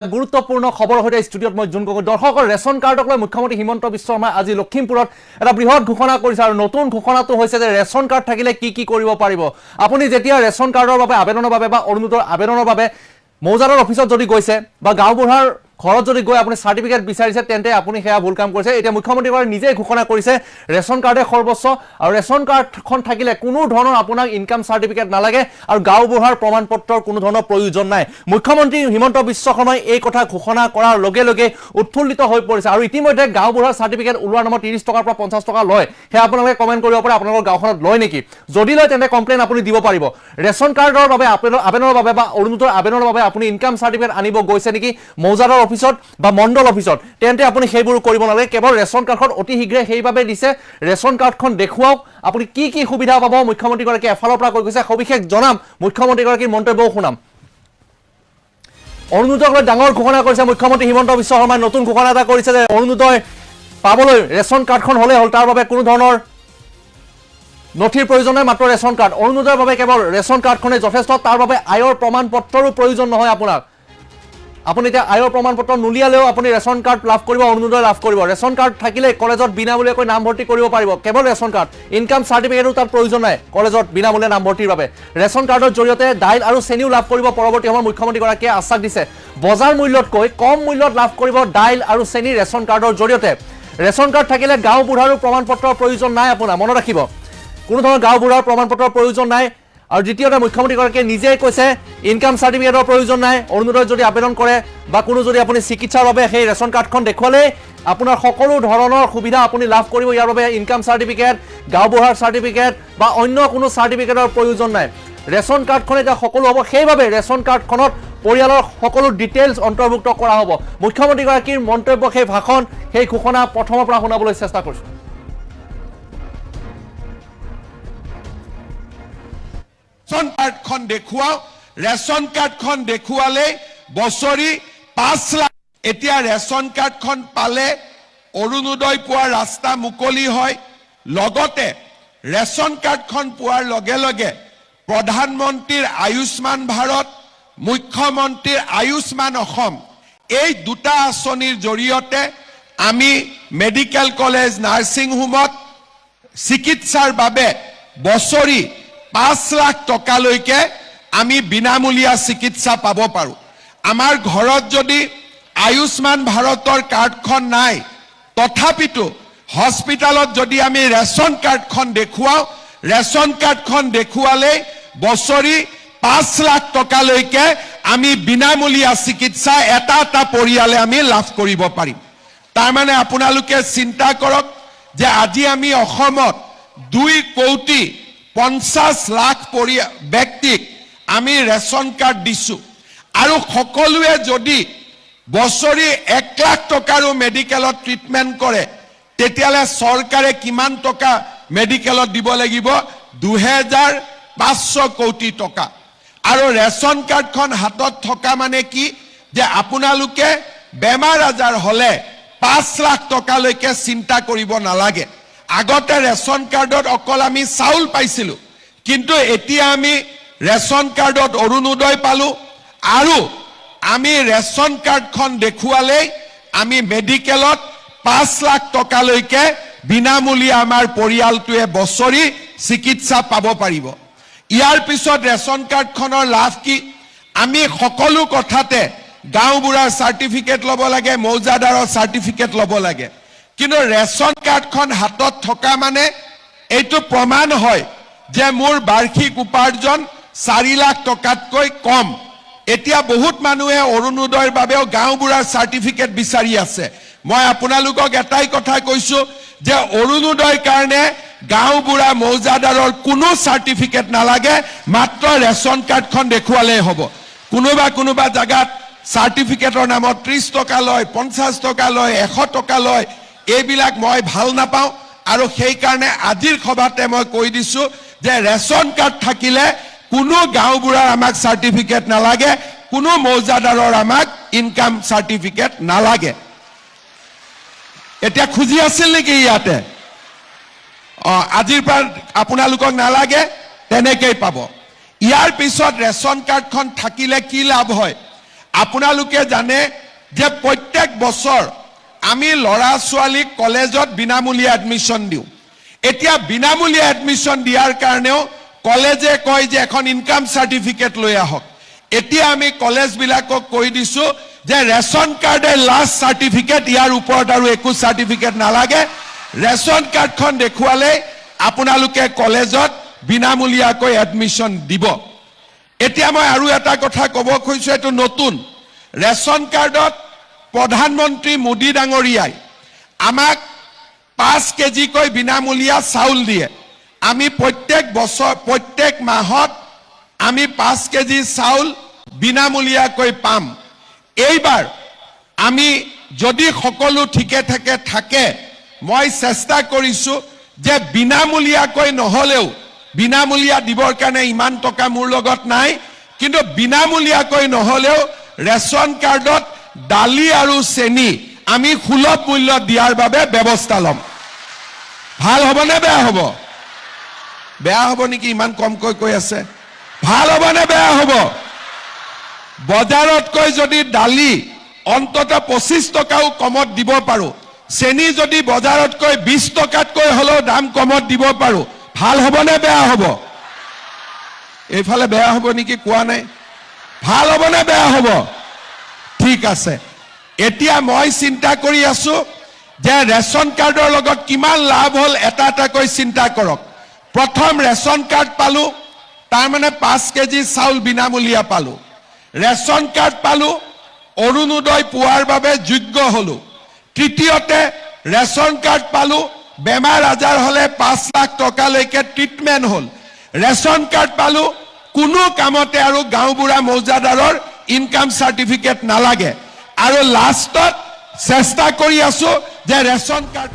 গুৰুত্বপূৰ্ণ খবৰ সৈতে ষ্টুডিঅ'ত মই জোন গগৈ দৰ্শকৰ ৰেচন কাৰ্ডক লৈ মুখ্যমন্ত্ৰী হিমন্ত বিশ্ব শৰ্মাই আজি লখিমপুৰত এটা বৃহৎ ঘোষণা কৰিছে আৰু নতুন ঘোষণাটো হৈছে যে ৰেচন কাৰ্ড থাকিলে কি কৰিব পাৰিব। আপুনি যেতিয়া ৰেচন কাৰ্ডৰ বাবে আবেদনৰ বাবে বা অৰুণোদয়ৰ আবেদনৰ বাবে মৌজাদাৰ অফিচত যদি গৈছে বা গাঁওবুঢ়াৰ ঘৰত যদি গৈ আপুনি সাৰ্টিফিকেট বিচাৰিছে তেন্তে আপুনি সেয়া ভুল কাম কৰিছে। এতিয়া মুখ্যমন্ত্ৰীগৰাকীয়ে নিজে ঘোষণা কৰিছে ৰেচন কাৰ্ডে সৰ্বোচ্চ আৰু ৰেচন কাৰ্ডখন থাকিলে কোনো ধৰণৰ আপোনাক ইনকাম সাৰ্টিফিকেট নালাগে আৰু গাঁওবুঢ়াৰ প্ৰমাণপত্ৰৰ কোনো ধৰণৰ প্ৰয়োজন নাই। মুখ্যমন্ত্ৰী হিমন্ত বিশ্ব শৰ্মাই এই কথা ঘোষণা কৰাৰ লগে লগে উৎফুল্লিত হৈ পৰিছে আৰু ইতিমধ্যে গাঁওবুঢ়াৰ সাৰ্টিফিকেট ওলোৱাৰ নামত 30 টকাৰ পৰা 50 টকা লয়। সেয়া আপোনালোকে কমেণ্ট কৰিব পাৰে আপোনালোকৰ গাঁওখনত লয় নেকি। যদি লয় তেন্তে কমপ্লেইন আপুনি দিব পাৰিব। ৰেচন কাৰ্ডৰ বাবে আবেদনৰ বাবে বা অৰুণোদয়ৰ আবেদনৰ বাবে আপুনি ইনকাম সাৰ্টিফিকেট আনিব গৈছে নেকি মৌজাদাৰ অফিসত বা মণ্ডল অফিসত তেন্তে আপুনি সেইবোৰ কৰিব নালাগে। কেৱল ৰেচন কাৰ্ডখন অতি শীঘ্ৰে সেইভাবে দিছে ৰেচন কাৰ্ডখন দেখুৱাওক আপুনি কি সুবিধা পাব। মুখ্যমন্ত্ৰীগৰাকীয়ে এফালৰ পৰা কৈ গৈছে সবিশেষ জনাম মুখ্যমন্ত্ৰীগৰাকীৰ মন্তব্যও শুনাম। অৰুণোদয়ক লৈ ডাঙৰ ঘোষণা কৰিছে মুখ্যমন্ত্ৰী হিমন্ত বিশ্ব শৰ্মাই। নতুন ঘোষণা এটা কৰিছে যে অৰুণোদয় পাবলৈ ৰেচন কাৰ্ডখন হলে হ'ল, তাৰ বাবে কোনো ধৰণৰ নথিৰ প্ৰয়োজন নাই, মাত্ৰ ৰেচন কাৰ্ড। অৰুণোদয়ৰ বাবে কেৱল ৰেচন কাৰ্ডখনে যথেষ্ট, তাৰ বাবে আয়ৰ প্ৰমাণপত্ৰৰো প্ৰয়োজন নহয় আপোনাক। আপুনি এতিয়া আয়ৰ প্ৰমাণপত্ৰ নুলিয়ালেও আপুনি ৰেচন কাৰ্ড লাভ কৰিব, অৰুণোদয় লাভ কৰিব। ৰেচন কাৰ্ড থাকিলে কলেজত বিনামূলীয়াকৈ নামভৰ্তি কৰিব পাৰিব, কেৱল ৰেচন কাৰ্ড। ইনকাম সাৰ্টিফিকেটও তাত প্ৰয়োজন নাই কলেজত বিনামূলীয়া নামভৰ্তিৰ বাবে। ৰেচন কাৰ্ডৰ জৰিয়তে দাইল আৰু চেনিও লাভ কৰিব পৰৱৰ্তী সময়ত মুখ্যমন্ত্ৰীগৰাকীয়ে আশ্বাস দিছে। বজাৰ মূল্যতকৈ কম মূল্যত লাভ কৰিব দাইল আৰু চেনি ৰেচন কাৰ্ডৰ জৰিয়তে। ৰেচন কাৰ্ড থাকিলে গাঁওবুঢ়াৰো প্ৰমাণপত্ৰৰ প্ৰয়োজন নাই আপোনাৰ, মনত ৰাখিব কোনো ধৰণৰ গাঁওবুঢ়াৰ প্ৰমাণপত্ৰৰ প্ৰয়োজন নাই। আৰু দ্বিতীয়তে মুখ্যমন্ত্ৰীগৰাকীয়ে নিজেই কৈছে ইনকাম সাৰ্টিফিকেটৰ প্ৰয়োজন নাই। অৰুণোদয় যদি আবেদন কৰে বা কোনো যদি আপুনি চিকিৎসাৰ বাবে সেই ৰেচন কাৰ্ডখন দেখুৱালেই আপোনাৰ সকলো ধৰণৰ সুবিধা আপুনি লাভ কৰিব। ইয়াৰ বাবে ইনকাম সাৰ্টিফিকেট, গাঁওবুঢ়াৰ সাৰ্টিফিকেট বা অন্য কোনো সাৰ্টিফিকেটৰ প্ৰয়োজন নাই। ৰেচন কাৰ্ডখন এতিয়া সকলো হ'ব, সেইবাবে ৰেচন কাৰ্ডখনত পৰিয়ালৰ সকলো ডিটেইলছ অন্তৰ্ভুক্ত কৰা হ'ব। মুখ্যমন্ত্ৰীগৰাকীৰ মন্তব্য, সেই ভাষণ, সেই ঘোষণা প্ৰথমৰ পৰা শুনাবলৈ চেষ্টা কৰিছোঁ। ৰেচন কাৰ্ডখন দেখুৱাও, ৰেচন কাৰ্ডখন দেখুৱালে বছৰি 5 লাখ। এতিয়া ৰেচন কাৰ্ডখন পালে অৰুণোদয় পোৱাৰ ৰাস্তা মুকলি হয়। লগতে ৰেচন কাৰ্ডখন পোৱাৰ লগে লগে প্ৰধানমন্ত্ৰীৰ আয়ুষ্মান ভাৰত, মুখ্যমন্ত্ৰীৰ আয়ুষ্মান অসম, এই দুটা আঁচনিৰ জৰিয়তে আমি মেডিকেল কলেজ, নাৰ্ছিং হোমত চিকিৎসাৰ বাবে বছৰি 5 লাখ টকালৈকে আমি বিনামূলীয়া চিকিৎসা পাব পাৰোঁ। আমাৰ ঘৰত যদি আয়ুষ্মান ভাৰতৰ কাৰ্ডখন নাই, তথাপিতো হস্পিটালত যদি আমি ৰেচন কাৰ্ডখন দেখুৱাওঁ, ৰেচন কাৰ্ডখন দেখুৱালে বছৰি 5 লাখ টকালৈকে আমি বিনামূলীয়া চিকিৎসা এটা পৰিয়ালে আমি লাভ কৰিব পাৰিম। তাৰমানে আপোনালোকে চিন্তা কৰক যে আজি আমি অসমত 2,50 লাখ ব্যক্তিক আমি ৰেচন কাৰ্ড দিছোঁ আৰু সকলোৱে যদি বছৰি 1 লাখ টকাৰো মেডিকেলত ট্ৰিটমেণ্ট কৰে তেতিয়াহ'লে চৰকাৰে কিমান টকা মেডিকেলত দিব লাগিব? 2,500 কোটি টকা। আৰু ৰেচন কাৰ্ডখন হাতত থকা মানে কি যে আপোনালোকে বেমাৰ আজাৰ হ'লে 5 লাখ টকালৈকে চিন্তা কৰিব নালাগে। আগতে ৰেচন কাৰ্ডত অকল আমি চাউল পাইছিলোঁ, কিন্তু এতিয়া আমি ৰেচন কাৰ্ডত অৰুণোদয় পালোঁ আৰু আমি ৰেচন কাৰ্ডখন দেখুৱালেই আমি মেডিকেলত 5 লাখ টকালৈকে বিনামূলীয়া আমাৰ পৰিয়ালটোৱে বছৰি চিকিৎসা পাব পাৰিব। ইয়াৰ পিছত ৰেচন কাৰ্ডখনৰ লাভ কি? আমি সকলো কথাতে গাঁওবুঢ়াৰ চাৰ্টিফিকেট ল'ব লাগে, মৌজাদাৰৰ চাৰ্টিফিকেট ল'ব লাগে, কিন্তু ৰেচন কাৰ্ডখন হাতত থকা মানে এইটো প্ৰমাণ হয় যে মোৰ বাৰ্ষিক উপাৰ্জন 4 লাখ টকাতকৈ কম। এতিয়া বহুত মানুহে অৰুণোদয়ৰ বাবেও গাঁওবুঢ়াৰ চাৰ্টিফিকেট বিচাৰি আছে। মই আপোনালোকক এটাই কথা কৈছোঁ যে অৰুণোদয়ৰ কাৰণে গাঁওবুঢ়া, মৌজাদাৰৰ কোনো চাৰ্টিফিকেট নালাগে, মাত্ৰ ৰেচন কাৰ্ডখন দেখুৱালেই হ'ব। কোনোবা জাগাত চাৰ্টিফিকেটৰ নামত 30 টকা লয়, 50 টকা লয়, 100 টকা লয়। এইবিলাক মই ভাল নাপাওঁ আৰু সেইকাৰণে আজিৰ সভাতে মই কৈ দিছোঁ যে ৰেচন কাৰ্ড থাকিলে কোনো গাঁওবুঢ়াৰ আমাক চাৰ্টিফিকেট নালাগে, কোনো মৌজাদাৰৰ আমাক ইনকাম চাৰ্টিফিকেট নালাগে। এতিয়া খুজি আছিল নেকি ইয়াতে? আজিৰ পৰা আপোনালোকক নালাগে, তেনেকেই পাব। ইয়াৰ পিছত ৰেচন কাৰ্ডখন থাকিলে কি লাভ হয়? আপোনালোকে জানে যে প্ৰত্যেক বছৰ আমি ল'ৰা ছোৱালীক কলেজত বিনামূলীয়া এডমিশ্যন দিওঁ এতিয়া বিনামূলীয়া এডমিশ্যন দিয়াৰ কাৰণেও কলেজে কয় যে এখন ইনকাম সাৰ্টিফিকেট লৈ আহক এতিয়া আমি কলেজবিলাকক কৈ দিছো যে ৰেচন কাৰ্ডে লাষ্ট সাৰ্টিফিকেট ইয়াৰ ওপৰত আৰু একো সাৰ্টিফিকেট নালাগে ৰেচন কাৰ্ডখন দেখুৱালে আপোনালোকে কলেজত বিনামূলীয়াকৈ এডমিশ্যন দিব এতিয়া মই আৰু এটা কথা ক'ব খুজিছো এটো নতুন ৰেচন কাৰ্ডত প্ৰধানমন্ত্ৰী মোদী ডাঙৰীয়াই আমাক 5 কেজিকৈ বিনামূলীয়া চাউল দিয়ে আমি প্ৰত্যেক বছৰ প্ৰত্যেক মাহত আমি 5 কেজি চাউল বিনামূলীয়াকৈ পাম এইবাৰ আমি যদি সকলো ঠিকে থাকে মই চেষ্টা কৰিছো যে বিনামূলীয়াকৈ নহলেও বিনামূলীয়া দিবৰ কাৰণে ইমান টকা মোৰ লগত নাই কিন্তু বিনামূলীয়াকৈ নহলেও ৰেচন কাৰ্ডত দালি আৰু চেনি আমি সুলভ মূল্য দিয়াৰ বাবে ব্যৱস্থা লম ভাল হ'ব নে বেয়া হ'ব নেকি ইমান কমকৈ কৈ আছে ভাল হ'ব নে বেয়া হ'ব বজাৰতকৈ যদি দালি অন্তত 25 টকাও কমত দিব পাৰো চেনি যদি বজাৰতকৈ 20 টকাতকৈ হলেও দাম কমত দিব পাৰো ভাল হ'ব নে বেয়া হ'ব এইফালে বেয়া হ'ব নেকি কোৱা নাই ভাল হ'ব নে বেয়া হ'ব ঠিক আছে এতিয়া মই চিন্তা কৰি আছো যে ৰেচন কাৰ্ডৰ লগত কিমান লাভ হল এটাকৈ চিন্তা কৰক প্ৰথম ৰেচন কাৰ্ড পালো তাৰ মানে 5 কেজি চাউল বিনামূলীয়া পালো ৰেচন কাৰ্ড পালো অৰুণোদয় পোৱাৰ বাবে যোগ্য হলো তৃতীয়তে ৰেচন কাৰ্ড পালো বেমাৰ আজাৰ হলে 5 লাখ টকালৈকে ট্ৰিটমেন্ট হল ৰেচন কাৰ্ড পালো কোনো কামতে আৰু গাঁওবুঢ়া মৌজাদাৰৰ ইনকাম সাৰ্টিফিকেট নালাগে আৰু লাষ্টত চেষ্টা কৰি আছো যে ৰেচন কাৰ্ড